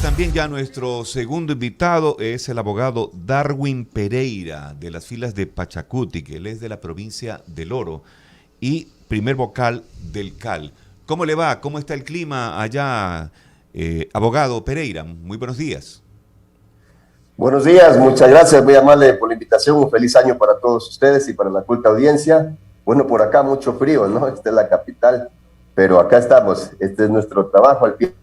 también ya nuestro segundo invitado es el abogado Darwin Pereira, de las filas de Pachacutic, que él es de la provincia del Oro y primer vocal del CAL. ¿Cómo le va? ¿Cómo está el clima allá, abogado Pereira? Muy buenos días. Buenos días, muchas gracias, muy amable por la invitación, un feliz año para todos ustedes y para la culta audiencia. Bueno, por acá mucho frío, ¿no? Esta es la capital, pero acá estamos, este es nuestro trabajo al pie.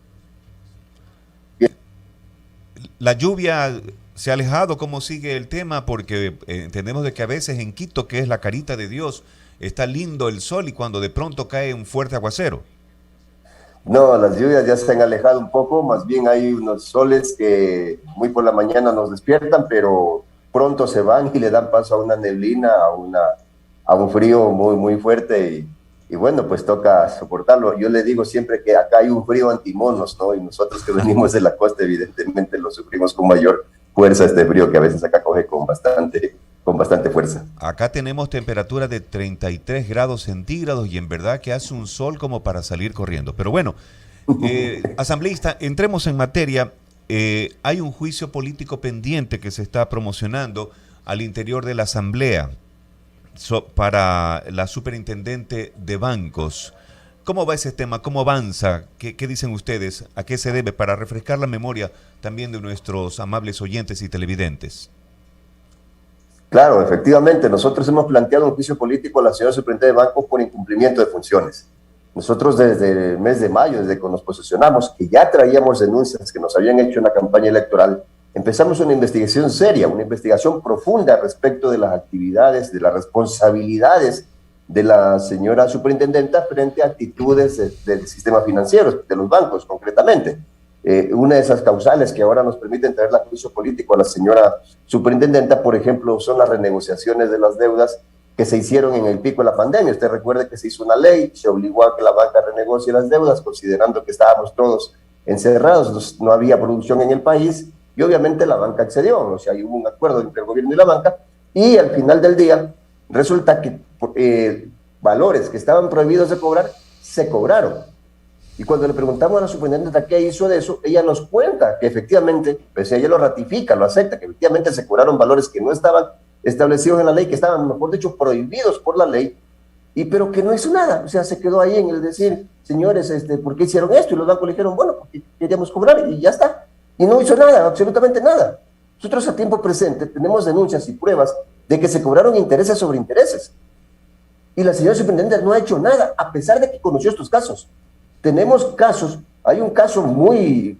La lluvia se ha alejado, ¿cómo sigue el tema? Porque entendemos de que a veces en Quito, que es la carita de Dios, está lindo el sol y cuando de pronto cae un fuerte aguacero. No, las lluvias ya se han alejado un poco, más bien hay unos soles que muy por la mañana nos despiertan, pero pronto se van y le dan paso a una neblina, a un frío muy, muy fuerte y bueno, pues toca soportarlo. Yo le digo siempre que acá hay un frío antimonos, ¿no? Y nosotros que venimos de la costa, evidentemente lo sufrimos con mayor fuerza este frío que a veces acá coge con bastante fuerza. Acá tenemos temperatura de 33 grados centígrados y en verdad que hace un sol como para salir corriendo. Pero bueno, asambleísta, entremos en materia. Hay un juicio político pendiente que se está promocionando al interior de la Asamblea para la superintendente de bancos. ¿Cómo va ese tema? ¿Cómo avanza? ¿Qué dicen ustedes? ¿A qué se debe? Para refrescar la memoria también de nuestros amables oyentes y televidentes. Claro, efectivamente, nosotros hemos planteado un juicio político a la señora superintendente de bancos por incumplimiento de funciones. Nosotros desde el mes de mayo, desde que nos posicionamos, que ya traíamos denuncias que nos habían hecho en la campaña electoral, empezamos una investigación seria, una investigación profunda respecto de las actividades, de las responsabilidades de la señora superintendenta frente a actitudes del sistema financiero, de los bancos concretamente. Una de esas causales que ahora nos permiten traer a juicio político a la señora superintendenta, por ejemplo, son las renegociaciones de las deudas que se hicieron en el pico de la pandemia. Usted recuerde que se hizo una ley, se obligó a que la banca renegocie las deudas, considerando que estábamos todos encerrados, no había producción en el país, y obviamente la banca accedió, o sea, hubo un acuerdo entre el gobierno y la banca, y al final del día resulta que valores que estaban prohibidos de cobrar, se cobraron. Y cuando le preguntamos a la superintendente qué hizo de eso, ella nos cuenta que efectivamente, pues ella lo ratifica, lo acepta, que efectivamente se cobraron valores que no estaban establecidos en la ley, que estaban, mejor dicho, prohibidos por la ley, pero que no hizo nada. O sea, se quedó ahí en el decir, señores, ¿por qué hicieron esto? Y los bancos le dijeron, bueno, porque queríamos cobrar y ya está. Y no hizo nada, absolutamente nada. Nosotros a tiempo presente tenemos denuncias y pruebas de que se cobraron intereses sobre intereses. Y la señora superintendente no ha hecho nada, a pesar de que conoció estos casos. Tenemos casos, hay un caso muy,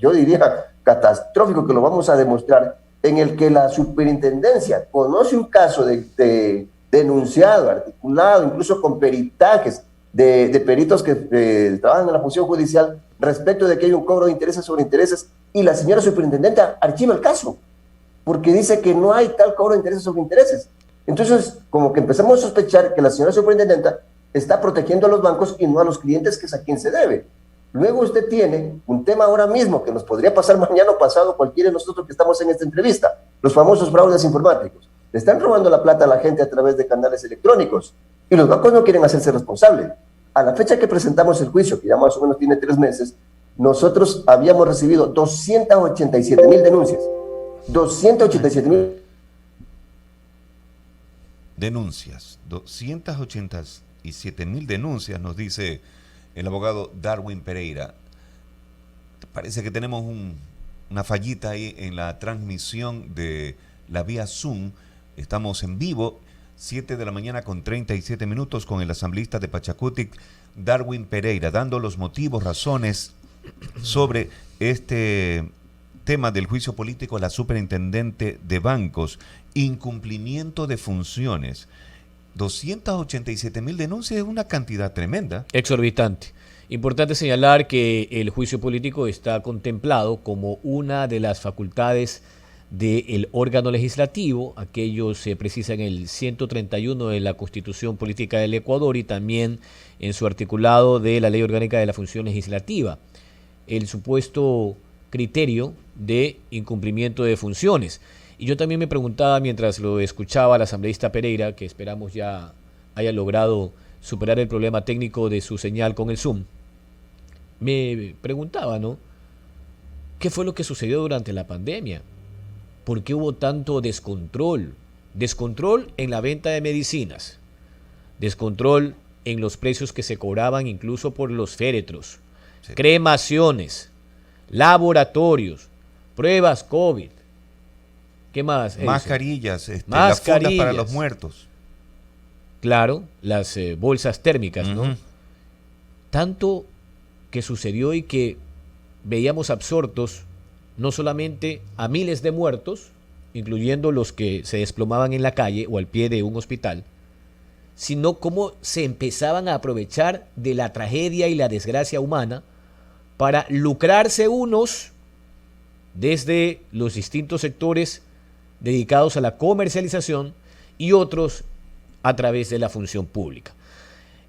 yo diría, catastrófico, que lo vamos a demostrar, en el que la superintendencia conoce un caso de denunciado, articulado, incluso con peritajes de peritos que trabajan en la función judicial respecto de que hay un cobro de intereses sobre intereses, y la señora superintendenta archiva el caso, porque dice que no hay tal cobro de intereses sobre intereses. Entonces, como que empezamos a sospechar que la señora superintendenta está protegiendo a los bancos y no a los clientes, que es a quien se debe. Luego usted tiene un tema ahora mismo que nos podría pasar mañana o pasado cualquiera de nosotros que estamos en esta entrevista, los famosos fraudes informáticos. Le están robando la plata a la gente a través de canales electrónicos y los bancos no quieren hacerse responsables. A la fecha que presentamos el juicio, que ya más o menos tiene 3 meses, nosotros habíamos recibido 287,000 denuncias. 287,000 denuncias, 287,000 denuncias, nos dice el abogado Darwin Pereira. Parece que tenemos una fallita ahí en la transmisión de la vía Zoom. Estamos en vivo, 7 de la mañana con 37 minutos, con el asambleísta de Pachacutic, Darwin Pereira, dando los motivos, razones sobre este tema del juicio político a la superintendente de bancos, incumplimiento de funciones. 287,000 denuncias es una cantidad tremenda. Exorbitante. Importante señalar que el juicio político está contemplado como una de las facultades del órgano legislativo. Aquello se precisa en el 131 de la Constitución Política del Ecuador y también en su articulado de la Ley Orgánica de la Función Legislativa. El supuesto criterio de incumplimiento de funciones. Y yo también me preguntaba mientras lo escuchaba al asambleísta Pereira, que esperamos ya haya logrado superar el problema técnico de su señal con el Zoom, me preguntaba, ¿no? ¿qué fue lo que sucedió durante la pandemia? ¿Por qué hubo tanto descontrol? Descontrol en la venta de medicinas, descontrol en los precios que se cobraban incluso por los féretros, Sí. cremaciones, laboratorios, pruebas COVID. ¿Qué más? Edison? Mascarillas, las fundas para los muertos. Claro, las bolsas térmicas, ¿no? Ujú. Tanto que sucedió y que veíamos absortos no solamente a miles de muertos, incluyendo los que se desplomaban en la calle o al pie de un hospital, sino cómo se empezaban a aprovechar de la tragedia y la desgracia humana para lucrarse unos desde los distintos sectores dedicados a la comercialización y otros a través de la función pública.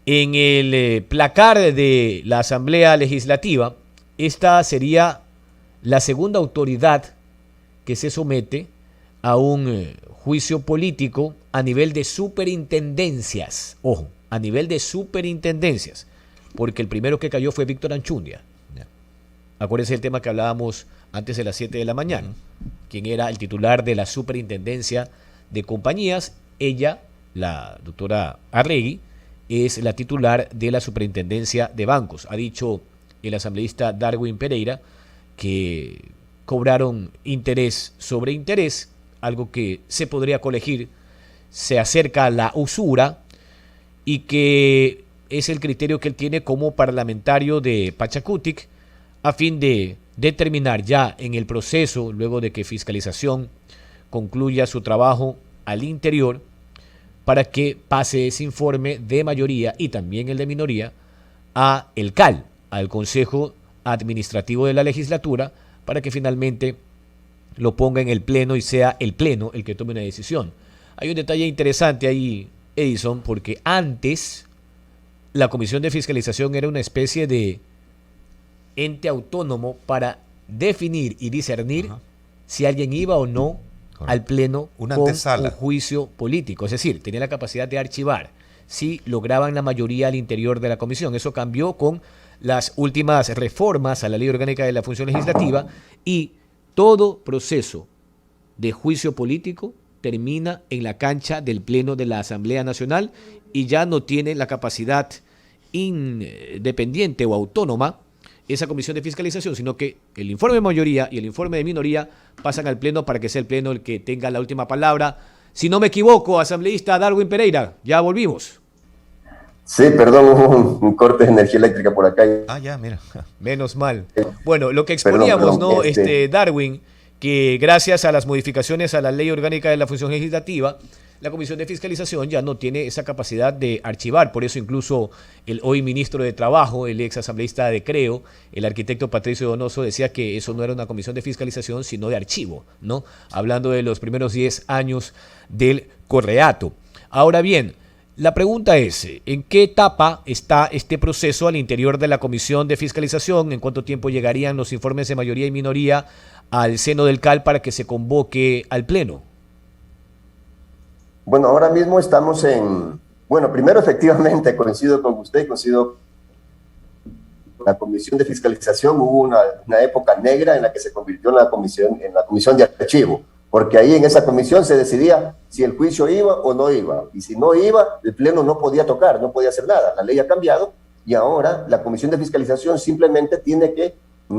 En el placar de la Asamblea Legislativa, esta sería la segunda autoridad que se somete a un juicio político a nivel de superintendencias. Ojo, a nivel de superintendencias, porque el primero que cayó fue Víctor Anchundia. Acuérdense el tema que hablábamos antes de las 7 de la mañana, quien era el titular de la superintendencia de compañías. Ella, la doctora Arregui, es la titular de la superintendencia de bancos. Ha dicho el asambleísta Darwin Pereira que cobraron interés sobre interés, algo que se podría colegir, se acerca a la usura y que es el criterio que él tiene como parlamentario de Pachacutic a fin de determinar ya en el proceso, luego de que fiscalización concluya su trabajo al interior, para que pase ese informe de mayoría y también el de minoría a el CAL, al Consejo Administrativo de la Legislatura, para que finalmente lo ponga en el Pleno y sea el Pleno el que tome una decisión. Hay un detalle interesante ahí, Edison, porque antes la Comisión de Fiscalización era una especie de ente autónomo para definir y discernir si alguien iba o no al Pleno Una con antesala. un juicio político. Es decir, tenía la capacidad de archivar si lograban la mayoría al interior de la comisión. Eso cambió con las últimas reformas a la Ley Orgánica de la Función Legislativa, y todo proceso de juicio político termina en la cancha del Pleno de la Asamblea Nacional y ya no tiene la capacidad independiente o autónoma esa comisión de fiscalización, sino que el informe de mayoría y el informe de minoría pasan al Pleno para que sea el Pleno el que tenga la última palabra. Si no me equivoco, asambleísta Darwin Pereira, ya volvimos. Sí, perdón, hubo un corte de energía eléctrica por acá. Ah, ya, mira. Menos mal. Bueno, lo que exponíamos, Perdón, ¿no? Darwin, que gracias a las modificaciones a la Ley Orgánica de la Función Legislativa, la Comisión de Fiscalización ya no tiene esa capacidad de archivar. Por eso incluso el hoy ministro de Trabajo, el ex asambleísta de Creo, el arquitecto Patricio Donoso, decía que eso no era una comisión de fiscalización, sino de archivo, ¿no? Hablando de los primeros 10 años del Correato. Ahora bien, la pregunta es, ¿en qué etapa está este proceso al interior de la Comisión de Fiscalización? ¿En cuánto tiempo llegarían los informes de mayoría y minoría al seno del CAL para que se convoque al Pleno? Bueno, ahora mismo estamos bueno, primero efectivamente coincido con usted, coincido con la Comisión de Fiscalización. Hubo una época negra en la que se convirtió en la comisión de archivo, porque ahí en esa comisión se decidía si el juicio iba o no iba, y si no iba, el Pleno no podía tocar, no podía hacer nada. La ley ha cambiado y ahora la Comisión de Fiscalización simplemente tiene que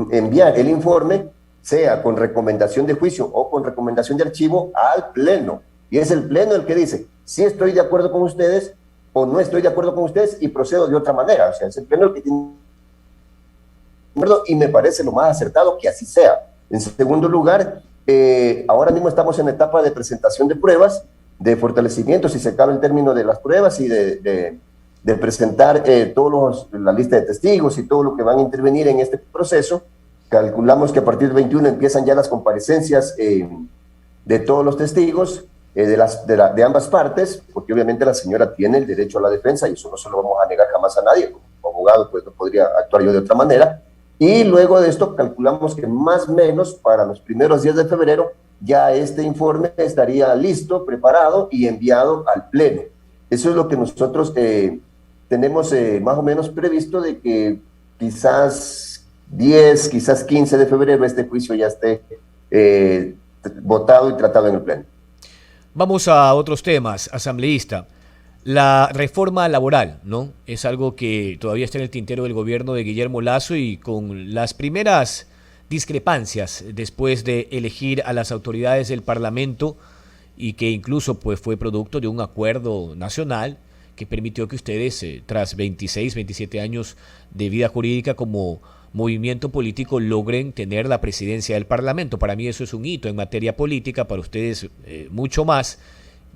enviar el informe, sea con recomendación de juicio o con recomendación de archivo, al Pleno. Y es el Pleno el que dice si estoy de acuerdo con ustedes o no estoy de acuerdo con ustedes y procedo de otra manera. O sea, es el Pleno el que tiene de acuerdo, y me parece lo más acertado que así sea. En segundo lugar, ahora mismo estamos en la etapa de presentación de pruebas, de fortalecimiento, si se cabe el término de las pruebas, y de presentar la lista de testigos y todo lo que van a intervenir en este proceso. Calculamos que a partir del 21 empiezan ya las comparecencias de todos los testigos, de ambas partes, porque obviamente la señora tiene el derecho a la defensa y eso no se lo vamos a negar jamás a nadie. Como abogado, pues no podría actuar yo de otra manera. Y luego de esto calculamos que más o menos para los primeros días de febrero ya este informe estaría listo, preparado y enviado al Pleno. Eso es lo que nosotros tenemos más o menos previsto, de que quizás 10, quizás 15 de febrero, este juicio ya esté votado y tratado en el Pleno. Vamos a otros temas, asambleísta. La reforma laboral, ¿no? Es algo que todavía está en el tintero del gobierno de Guillermo Lasso y con las primeras discrepancias después de elegir a las autoridades del Parlamento y que incluso pues fue producto de un acuerdo nacional que permitió que ustedes, tras 26, 27 años de vida jurídica como movimiento político, logren tener la presidencia del Parlamento. Para mí eso es un hito en materia política, para ustedes mucho más,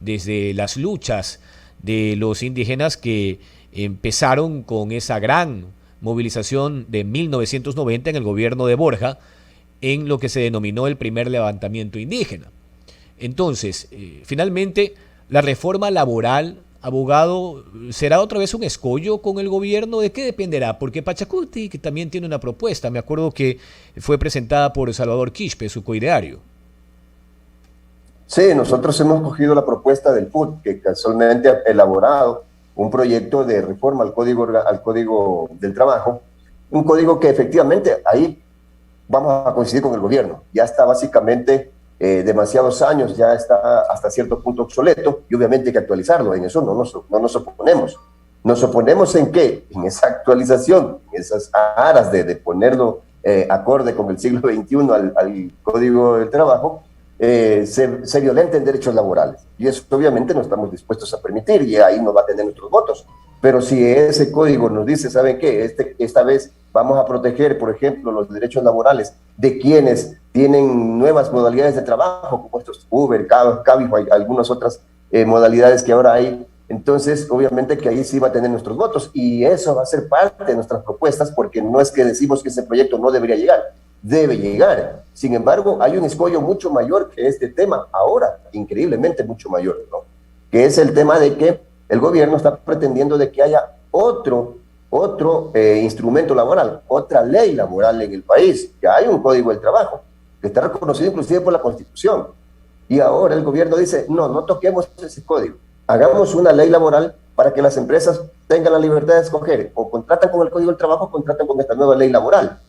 desde las luchas de los indígenas que empezaron con esa gran movilización de 1990 en el gobierno de Borja, en lo que se denominó el primer levantamiento indígena. Entonces, finalmente, la reforma laboral, abogado, ¿será otra vez un escollo con el gobierno? ¿De qué dependerá? Porque Pachacuti, que también tiene una propuesta, me acuerdo que fue presentada por Salvador Quispe, su coideario. Sí, nosotros hemos cogido la propuesta del PUT, que casualmente ha elaborado un proyecto de reforma al Código del Trabajo, un código que efectivamente ahí vamos a coincidir con el gobierno. Ya está básicamente demasiados años, ya está hasta cierto punto obsoleto y obviamente hay que actualizarlo. En eso no nos oponemos. ¿Nos oponemos en qué? En esa actualización, en esas aras de ponerlo acorde con el siglo XXI al Código del Trabajo. Se violenten derechos laborales y eso obviamente no estamos dispuestos a permitir y ahí no va a tener nuestros votos. Pero si ese código nos dice, ¿saben qué? Esta vez vamos a proteger, por ejemplo, los derechos laborales de quienes tienen nuevas modalidades de trabajo, como estos Uber, Cabify, algunas otras modalidades que ahora hay, entonces obviamente que ahí sí va a tener nuestros votos y eso va a ser parte de nuestras propuestas, porque no es que decimos que ese proyecto no debería llegar, debe llegar. Sin embargo, hay un escollo mucho mayor que este tema ahora, increíblemente mucho mayor, ¿no? Que es el tema de que el gobierno está pretendiendo de que haya otro instrumento laboral, otra ley laboral en el país, que hay un Código del Trabajo, que está reconocido inclusive por la Constitución. Y ahora el gobierno dice, no toquemos ese código, hagamos una ley laboral para que las empresas tengan la libertad de escoger, o contratan con el Código del Trabajo o contratan con esta nueva ley laboral.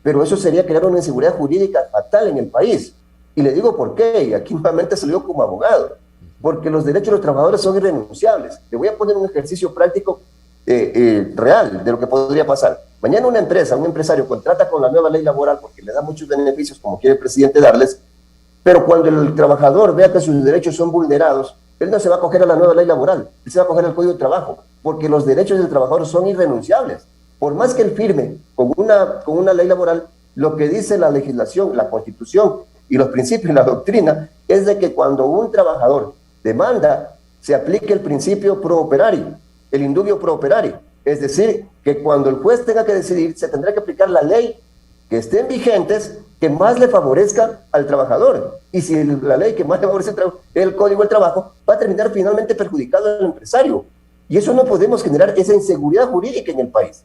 Pero eso sería crear una inseguridad jurídica fatal en el país. Y le digo por qué, y aquí nuevamente se lo digo como abogado, porque los derechos de los trabajadores son irrenunciables. Le voy a poner un ejercicio práctico real de lo que podría pasar. Mañana un empresario contrata con la nueva ley laboral porque le da muchos beneficios, como quiere el presidente darles, pero cuando el trabajador vea que sus derechos son vulnerados, él no se va a acoger a la nueva ley laboral, él se va a acoger al Código de Trabajo, porque los derechos del trabajador son irrenunciables. Por más que él firme con una ley laboral, lo que dice la legislación, la Constitución y los principios y la doctrina es de que cuando un trabajador demanda, se aplique el principio pro operario, el indubio pro operario. Es decir, que cuando el juez tenga que decidir, se tendrá que aplicar la ley que estén vigentes, que más le favorezca al trabajador. Y si la ley que más le favorece el Código del Trabajo, va a terminar finalmente perjudicando al empresario. Y eso no podemos generar esa inseguridad jurídica en el país.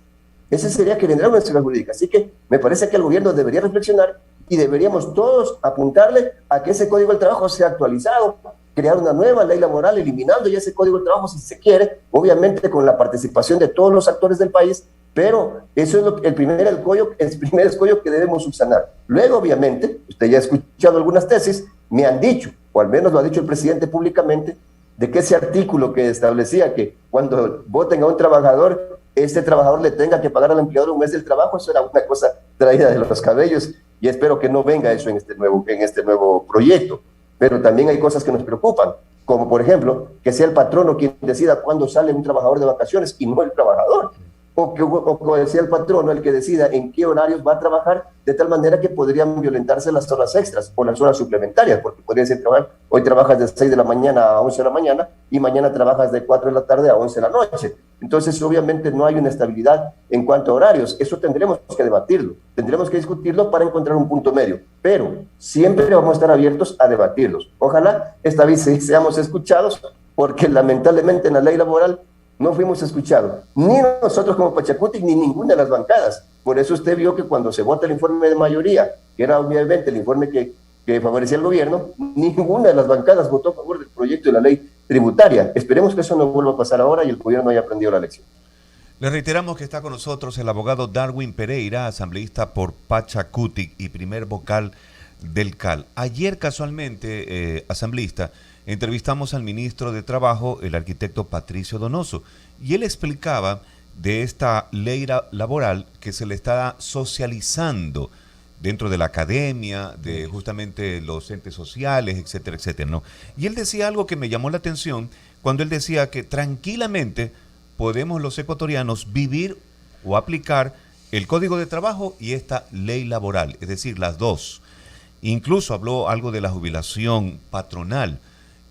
Ese sería generar una inseguridad jurídica. Así que me parece que el gobierno debería reflexionar y deberíamos todos apuntarle a que ese Código del Trabajo sea actualizado, crear una nueva ley laboral, eliminando ya ese Código del Trabajo si se quiere, obviamente con la participación de todos los actores del país, pero eso es el primer escollo que debemos subsanar. Luego, obviamente, usted ya ha escuchado algunas tesis, me han dicho, o al menos lo ha dicho el presidente públicamente, de que ese artículo que establecía que cuando voten a un trabajador, este trabajador le tenga que pagar al empleador un mes del trabajo, eso era una cosa traída de los cabellos, y espero que no venga eso en este nuevo proyecto. Pero también hay cosas que nos preocupan, como por ejemplo, que sea el patrono quien decida cuándo sale un trabajador de vacaciones y no el trabajador. O que sea el patrono el que decida en qué horarios va a trabajar, de tal manera que podrían violentarse las horas extras o las horas suplementarias, porque podría ser hoy trabajas de 6 de la mañana a 11 de la mañana y mañana trabajas de 4 de la tarde a 11 de la noche. Entonces, obviamente, no hay una estabilidad en cuanto a horarios. Eso tendremos que debatirlo, tendremos que discutirlo para encontrar un punto medio, pero siempre vamos a estar abiertos a debatirlos. Ojalá esta vez seamos escuchados, porque lamentablemente en la ley laboral no fuimos escuchados, ni nosotros como Pachacuti, ni ninguna de las bancadas. Por eso usted vio que cuando se vota el informe de mayoría, que era obviamente el informe que favorecía al gobierno, ninguna de las bancadas votó a favor del proyecto de la ley tributaria. Esperemos que eso no vuelva a pasar ahora y el gobierno haya aprendido la lección. Le reiteramos que está con nosotros el abogado Darwin Pereira, asambleísta por Pachacutic y primer vocal del CAL. Ayer casualmente, asambleísta, entrevistamos al ministro de Trabajo, el arquitecto Patricio Donoso, y él explicaba de esta ley laboral que se le está socializando dentro de la academia, de justamente los entes sociales, etcétera, etcétera, ¿no? Y él decía algo que me llamó la atención cuando él decía que tranquilamente podemos los ecuatorianos vivir o aplicar el Código de Trabajo y esta ley laboral, es decir, las dos. Incluso habló algo de la jubilación patronal,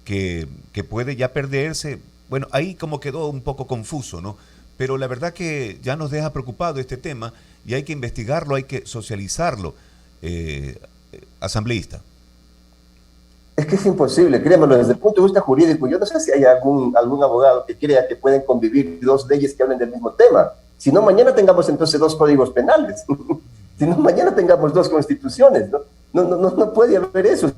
que puede ya perderse. Bueno, ahí como quedó un poco confuso, ¿no? Pero la verdad que ya nos deja preocupado este tema y hay que investigarlo, hay que socializarlo, asambleísta. Es que es imposible, créemelo, desde el punto de vista jurídico. Yo no sé si hay algún abogado que crea que pueden convivir dos leyes que hablen del mismo tema. Si no, mañana tengamos entonces dos códigos penales. Si no, mañana tengamos dos constituciones. No puede haber eso.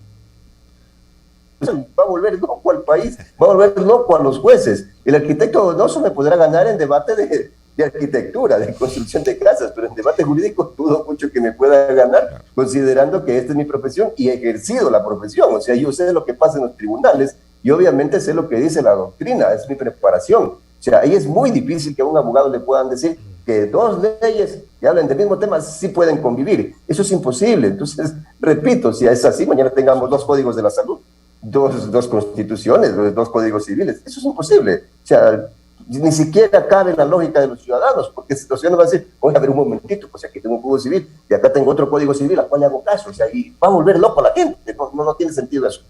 Va a volver loco al país, va a volver loco a los jueces. El arquitecto Donoso me podrá ganar en debate de arquitectura, de construcción de casas, pero en debate jurídico dudo mucho que me pueda ganar, considerando que esta es mi profesión y he ejercido la profesión. O sea, yo sé lo que pasa en los tribunales y obviamente sé lo que dice la doctrina, es mi preparación. O sea, ahí es muy difícil que a un abogado le puedan decir que dos leyes que hablen del mismo tema sí pueden convivir. Eso es imposible. Entonces, repito, si es así, mañana tengamos dos códigos de la salud, dos constituciones, dos códigos civiles. Eso es imposible. O sea, ni siquiera cabe en la lógica de los ciudadanos, porque si los ciudadanos van a decir, oye, a ver un momentito, pues aquí tengo un código civil y acá tengo otro código civil, ¿a cuál le hago caso? O sea, y va a volver loco a la gente. No tiene sentido eso.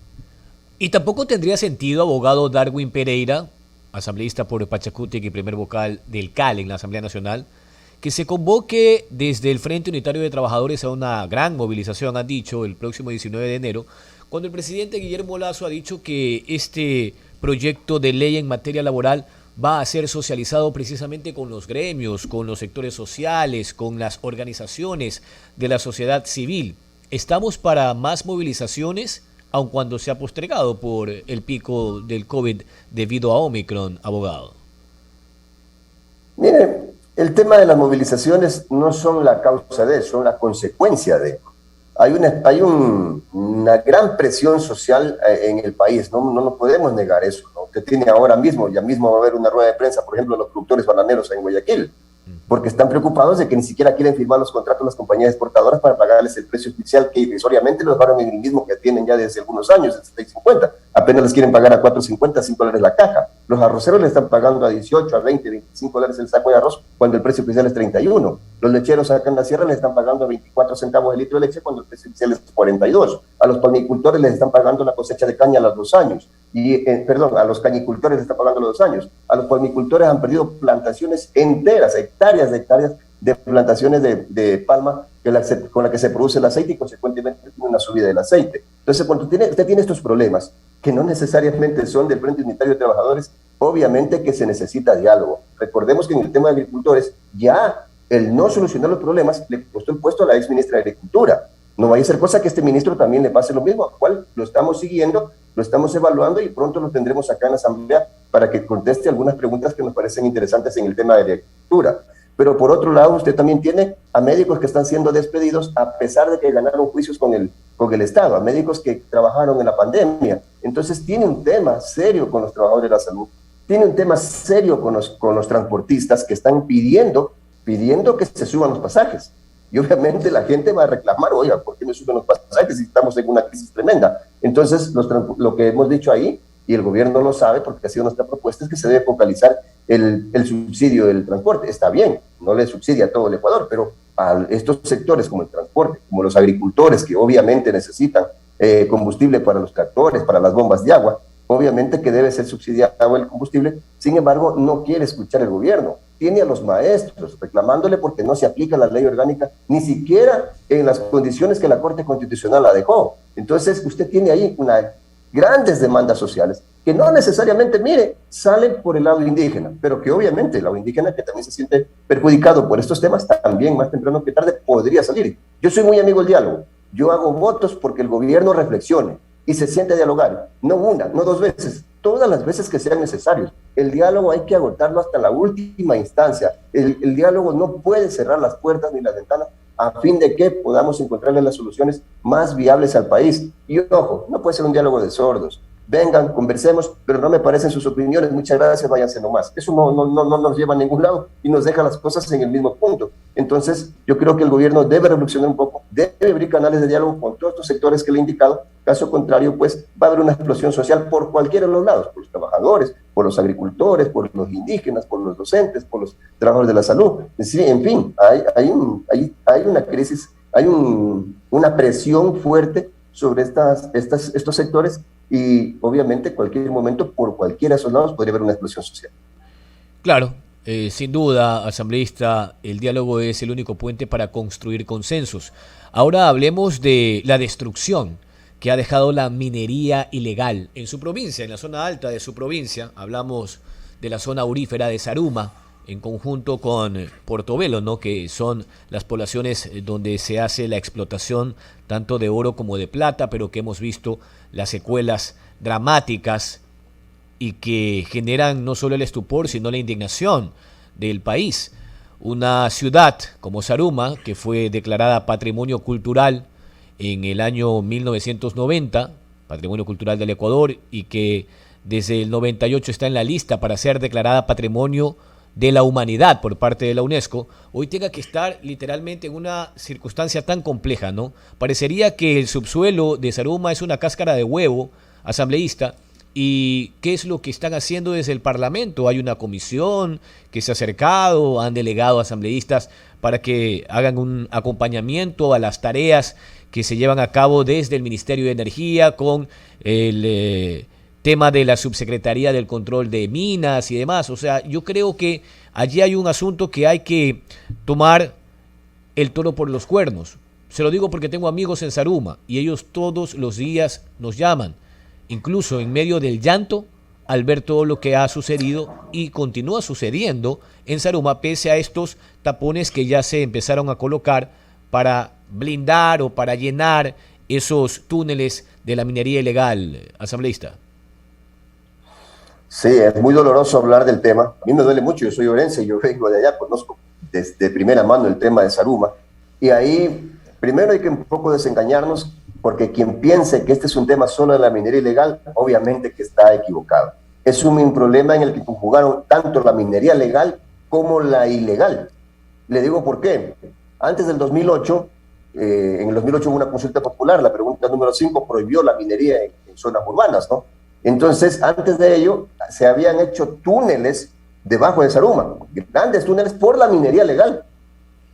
Y tampoco tendría sentido, abogado Darwin Pereira, asambleísta por Pachacutic y primer vocal del CAL en la Asamblea Nacional, que se convoque desde el Frente Unitario de Trabajadores a una gran movilización, han dicho, el próximo 19 de enero, cuando el presidente Guillermo Lasso ha dicho que este proyecto de ley en materia laboral va a ser socializado precisamente con los gremios, con los sectores sociales, con las organizaciones de la sociedad civil. ¿Estamos para más movilizaciones, aun cuando se ha postergado por el pico del COVID debido a Omicron, abogado? Mire, el tema de las movilizaciones no son la causa de eso, son la consecuencia de. Hay una gran presión social en el país, no podemos negar eso, ¿no? Usted tiene ahora mismo, ya mismo va a haber una rueda de prensa, por ejemplo, los productores bananeros en Guayaquil, porque están preocupados de que ni siquiera quieren firmar los contratos las compañías exportadoras para pagarles el precio oficial que irrisoriamente los dejaron en el mismo que tienen ya desde algunos años, el 7.50. Apenas les quieren pagar a $4.50, $5 la caja. Los arroceros le están pagando a 18, a 20, $25 el saco de arroz cuando el precio oficial es 31. Los lecheros acá en la sierra les están pagando a 24 centavos el litro de leche cuando el precio oficial es 42. A los palmicultores les están pagando la cosecha de caña a los 2 años. A los cañicultores les están pagando a los 2 años. A los palmicultores han perdido plantaciones enteras, hectáreas de plantaciones de palma con la que se produce el aceite y consecuentemente tiene una subida del aceite. Entonces, cuando usted tiene estos problemas, que no necesariamente son del Frente Unitario de Trabajadores, obviamente que se necesita diálogo. Recordemos que en el tema de agricultores, ya el no solucionar los problemas le costó el puesto a la ex ministra de Agricultura. No vaya a ser cosa que a este ministro también le pase lo mismo, al cual lo estamos siguiendo, lo estamos evaluando y pronto lo tendremos acá en la Asamblea para que conteste algunas preguntas que nos parecen interesantes en el tema de agricultura. Pero por otro lado, usted también tiene a médicos que están siendo despedidos a pesar de que ganaron juicios con el Estado, a médicos que trabajaron en la pandemia. Entonces tiene un tema serio con los trabajadores de la salud, tiene un tema serio con los transportistas que están pidiendo que se suban los pasajes. Y obviamente la gente va a reclamar, oiga, ¿por qué me suben los pasajes si estamos en una crisis tremenda? Entonces, lo que hemos dicho ahí, y el gobierno lo sabe porque ha sido nuestra propuesta, es que se debe focalizar el subsidio del transporte. Está bien, no le subsidia a todo el Ecuador, pero a estos sectores como el transporte, como los agricultores que obviamente necesitan combustible para los tractores, para las bombas de agua, obviamente que debe ser subsidiado el combustible. Sin embargo, no quiere escuchar el gobierno. Tiene a los maestros reclamándole porque no se aplica la ley orgánica, ni siquiera en las condiciones que la Corte Constitucional la dejó. Entonces, usted tiene ahí grandes demandas sociales que no necesariamente, mire, salen por el lado indígena, pero que obviamente el lado indígena, que también se siente perjudicado por estos temas, también más temprano que tarde podría salir. Yo soy muy amigo del diálogo. Yo hago votos porque el gobierno reflexione y se siente a dialogar, no una, no 2 veces, todas las veces que sean necesarios. el diálogo hay que agotarlo hasta la última instancia. El diálogo no puede cerrar las puertas ni las ventanas a fin de que podamos encontrarle las soluciones más viables al país. Y ojo, no puede ser un diálogo de sordos. Vengan, conversemos, pero no me parecen sus opiniones, muchas gracias, váyanse nomás. Eso no nos lleva a ningún lado y nos deja las cosas en el mismo punto. Entonces, yo creo que el gobierno debe reflexionar un poco, debe abrir canales de diálogo con todos estos sectores que le he indicado. Caso contrario, pues va a haber una explosión social por cualquiera de los lados, por los trabajadores, por los agricultores, por los indígenas, por los docentes, por los trabajadores de la salud. Sí, en fin, hay una crisis, hay una presión fuerte sobre estos sectores y obviamente cualquier momento, por cualquiera de esos lados, podría haber una explosión social. Claro, sin duda, asambleísta, el diálogo es el único puente para construir consensos. Ahora hablemos de la destrucción que ha dejado la minería ilegal en su provincia, en la zona alta de su provincia. Hablamos de la zona aurífera de Zaruma, en conjunto con Portobelo, ¿no?, que son las poblaciones donde se hace la explotación tanto de oro como de plata, pero que hemos visto las secuelas dramáticas y que generan no solo el estupor, sino la indignación del país. Una ciudad como Zaruma, que fue declarada Patrimonio Cultural en el año 1990, Patrimonio Cultural del Ecuador, y que desde el 98 está en la lista para ser declarada Patrimonio de la Humanidad por parte de la UNESCO, hoy tenga que estar literalmente en una circunstancia tan compleja, ¿no? Parecería que el subsuelo de Zaruma es una cáscara de huevo, asambleísta. ¿Y qué es lo que están haciendo desde el Parlamento? Hay una comisión que se ha acercado, han delegado a asambleístas para que hagan un acompañamiento a las tareas que se llevan a cabo desde el Ministerio de Energía con el tema de la Subsecretaría del Control de Minas y demás. O sea, yo creo que allí hay un asunto que hay que tomar el toro por los cuernos. Se lo digo porque tengo amigos en Zaruma y ellos todos los días nos llaman, incluso en medio del llanto, al ver todo lo que ha sucedido y continúa sucediendo en Zaruma, pese a estos tapones que ya se empezaron a colocar para blindar o para llenar esos túneles de la minería ilegal, asambleísta. Sí, es muy doloroso hablar del tema. A mí me duele mucho, yo soy orense, yo vengo de allá, conozco desde primera mano el tema de Zaruma. Y ahí, primero hay que un poco desengañarnos, porque quien piense que este es un tema solo de la minería ilegal, obviamente que está equivocado. Es un problema en el que conjugaron tanto la minería legal como la ilegal. Le digo por qué. Antes del 2008, en el 2008 hubo una consulta popular, la pregunta número 5 prohibió la minería en zonas urbanas, ¿no? Entonces, antes de ello, se habían hecho túneles debajo de Zaruma, grandes túneles por la minería legal.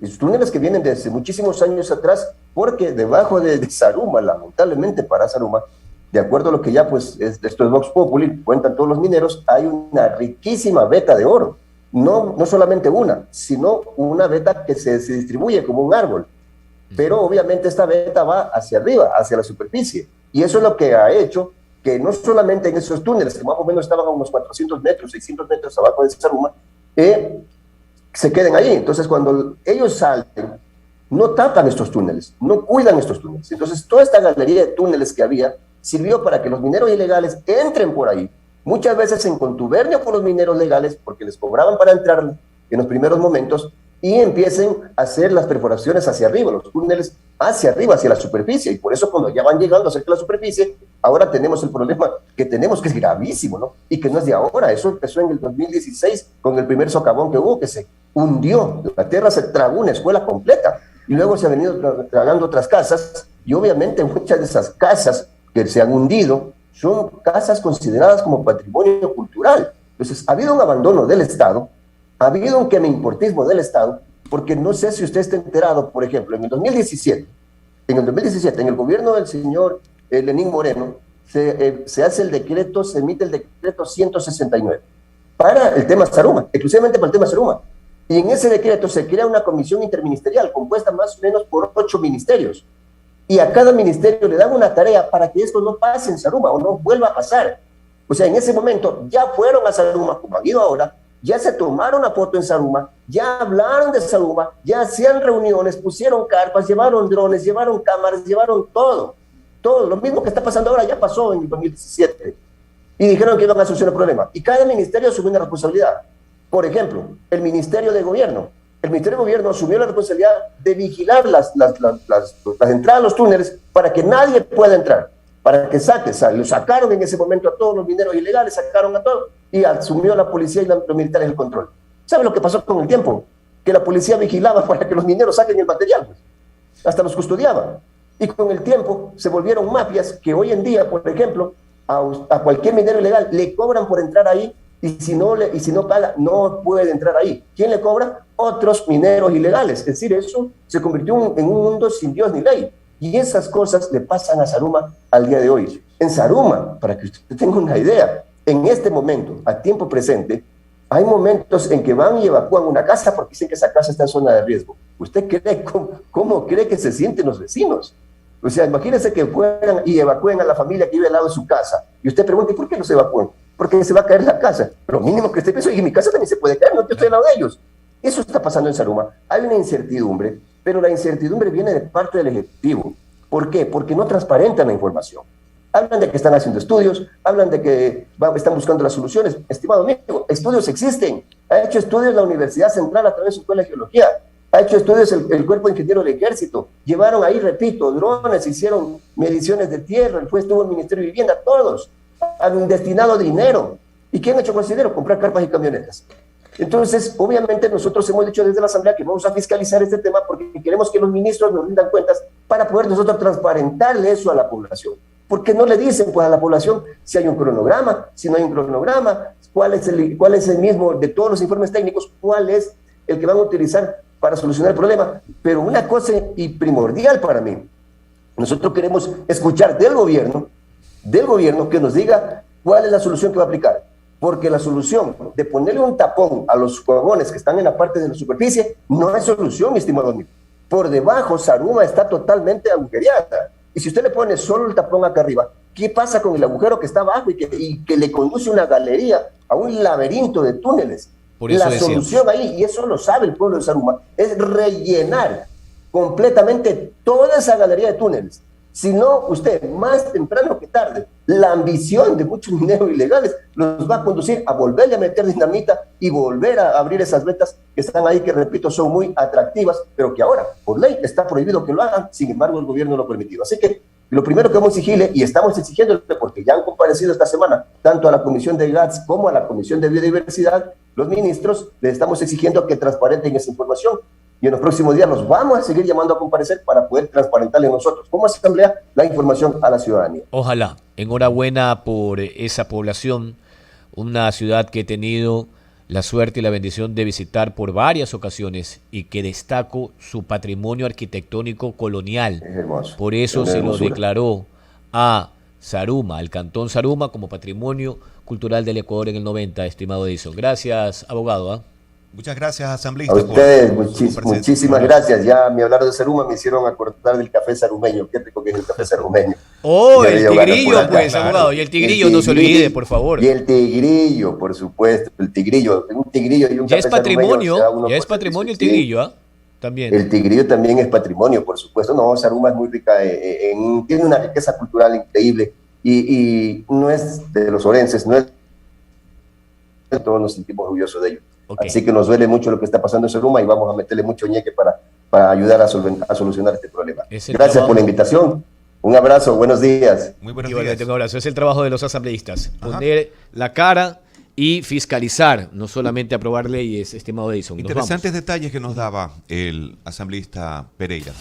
Esos túneles que vienen desde muchísimos años atrás, porque debajo de Zaruma, lamentablemente para Zaruma, de acuerdo a lo que ya, pues, esto es Vox Populi, cuentan todos los mineros, hay una riquísima veta de oro. No solamente una, sino una veta que se distribuye como un árbol. Pero obviamente esta veta va hacia arriba, hacia la superficie. Y eso es lo que ha hecho que no solamente en esos túneles, que más o menos estaban a unos 400 metros, 600 metros abajo de Zaruma, se queden ahí. Entonces, cuando ellos salen, no tapan estos túneles, no cuidan estos túneles. Entonces, toda esta galería de túneles que había sirvió para que los mineros ilegales entren por ahí, muchas veces en contubernio con los mineros legales, porque les cobraban para entrar en los primeros momentos, y empiecen a hacer las perforaciones hacia arriba, los túneles hacia arriba, hacia la superficie. Y por eso cuando ya van llegando cerca de la superficie, ahora tenemos el problema que tenemos, que es gravísimo, ¿no? Y que no es de ahora. Eso empezó en el 2016 con el primer socavón que hubo, que se hundió. La tierra se tragó una escuela completa. Y luego se han venido tragando otras casas. Y obviamente muchas de esas casas que se han hundido son casas consideradas como patrimonio cultural. Entonces, ha habido un abandono del Estado, ha habido un quemeimportismo del Estado, porque no sé si usted está enterado, por ejemplo, en el 2017, en el gobierno del señor Lenín Moreno, se hace el decreto, se emite el decreto 169 para el tema Zaruma, exclusivamente para el tema Zaruma. Y en ese decreto se crea una comisión interministerial compuesta más o menos por 8 ministerios. Y a cada ministerio le dan una tarea para que esto no pase en Zaruma o no vuelva a pasar. O sea, en ese momento ya fueron a Zaruma, como han ido ahora, ya se tomaron una foto en Zaruma, ya hablaron de Zaruma, ya hacían reuniones, pusieron carpas, llevaron drones, llevaron cámaras, llevaron todo. Todo lo mismo que está pasando ahora ya pasó en el 2017. y dijeron que iban a solucionar el problema. Y cada ministerio asumió una responsabilidad. Por ejemplo, el Ministerio de Gobierno. El Ministerio de Gobierno asumió la responsabilidad de vigilar las entradas a los túneles para que nadie pueda entrar, para que lo sacaron en ese momento a todos los mineros ilegales, sacaron a todos, y asumió la policía y los militares el control. ¿Sabe lo que pasó con el tiempo? Que la policía vigilaba para que los mineros saquen el material, pues. Hasta los custodiaba. Y con el tiempo se volvieron mafias que hoy en día, por ejemplo, a cualquier minero ilegal le cobran por entrar ahí, y si no paga, no puede entrar ahí. ¿Quién le cobra? Otros mineros ilegales. Es decir, eso se convirtió en un mundo sin Dios ni ley. Y esas cosas le pasan a Zaruma al día de hoy. En Zaruma, para que usted tenga una idea, en este momento, a tiempo presente, hay momentos en que van y evacúan una casa porque dicen que esa casa está en zona de riesgo. ¿Usted cree cómo cree que se sienten los vecinos? O sea, imagínense que fueran y evacúen a la familia que vive al lado de su casa. Y usted pregunta, ¿por qué no se evacúan? Porque se va a caer la casa. Lo mínimo que usted piensa, y mi casa también se puede caer, no, yo estoy al lado de ellos. Eso está pasando en Zaruma. Hay una incertidumbre, pero la incertidumbre viene de parte del Ejecutivo. ¿Por qué? Porque no transparentan la información. Hablan de que están haciendo estudios, hablan de que están buscando las soluciones. Estimado amigo, estudios existen. Ha hecho estudios la Universidad Central a través de su Escuela de Geología. Ha hecho estudios el Cuerpo de Ingenieros del Ejército. Llevaron ahí, repito, drones, hicieron mediciones de tierra, después estuvo el Ministerio de Vivienda, todos han destinado dinero. ¿Y qué han hecho con ese dinero? Comprar carpas y camionetas. Entonces, obviamente, nosotros hemos dicho desde la Asamblea que vamos a fiscalizar este tema porque queremos que los ministros nos rindan cuentas para poder nosotros transparentarle eso a la población. Porque no le dicen pues a la población si hay un cronograma, si no hay un cronograma, cuál es el mismo de todos los informes técnicos, cuál es el que van a utilizar para solucionar el problema. Pero una cosa y primordial para mí, nosotros queremos escuchar del gobierno que nos diga cuál es la solución que va a aplicar. Porque la solución de ponerle un tapón a los vagones que están en la parte de la superficie no es solución, mi estimado amigo. Por debajo, Zaruma está totalmente agujereada. Y si usted le pone solo el tapón acá arriba, ¿qué pasa con el agujero que está abajo y que le conduce una galería a un laberinto de túneles? Por eso la solución ahí, y eso lo sabe el pueblo de Zaruma, es rellenar completamente toda esa galería de túneles. Si no, usted, más temprano que tarde, la ambición de muchos mineros ilegales los va a conducir a volverle a meter dinamita y volver a abrir esas vetas que están ahí, que repito, son muy atractivas, pero que ahora, por ley, está prohibido que lo hagan, sin embargo, el gobierno lo ha permitido. Así que lo primero que vamos a exigirle, y estamos exigiendo, porque ya han comparecido esta semana, tanto a la Comisión de GATS como a la Comisión de Biodiversidad, los ministros, les estamos exigiendo que transparenten esa información. Y en los próximos días los vamos a seguir llamando a comparecer para poder transparentarle nosotros, como Asamblea, la información a la ciudadanía. Ojalá. Enhorabuena por esa población, una ciudad que he tenido la suerte y la bendición de visitar por varias ocasiones y que destaco su patrimonio arquitectónico colonial. Es hermoso. Por eso se lo declaró a Zaruma, al Cantón Zaruma, como Patrimonio Cultural del Ecuador en el 90, estimado Edison. Gracias, abogado. Muchas gracias, asambleísta. A ustedes, muchísimas gracias. Ya me hablaron de Zaruma, me hicieron acordar del café zarumeño. Qué rico que es el café zarumeño. Oh, el tigrillo, pues, abogado. Y el tigrillo, no se olvide, por favor. Y el tigrillo, por supuesto. El tigrillo, un tigrillo y un ya café es patrimonio, zarumeño, ya es patrimonio el tigrillo, ¿ah? También. El tigrillo también es patrimonio, por supuesto. No, Zaruma es muy rica, tiene una riqueza cultural increíble y no es de los orenses, no es. Todos nos sentimos orgullosos de ello. Okay. Así que nos duele mucho lo que está pasando en Zaruma y vamos a meterle mucho ñeque para ayudar a solucionar este problema. Gracias por la invitación. Un abrazo, buenos días. Muy buenos días. Un abrazo. Es el trabajo de los asambleístas. Poner la cara y fiscalizar, no solamente aprobar leyes, estimado Edison. Interesantes detalles que nos daba el asambleísta Pereira.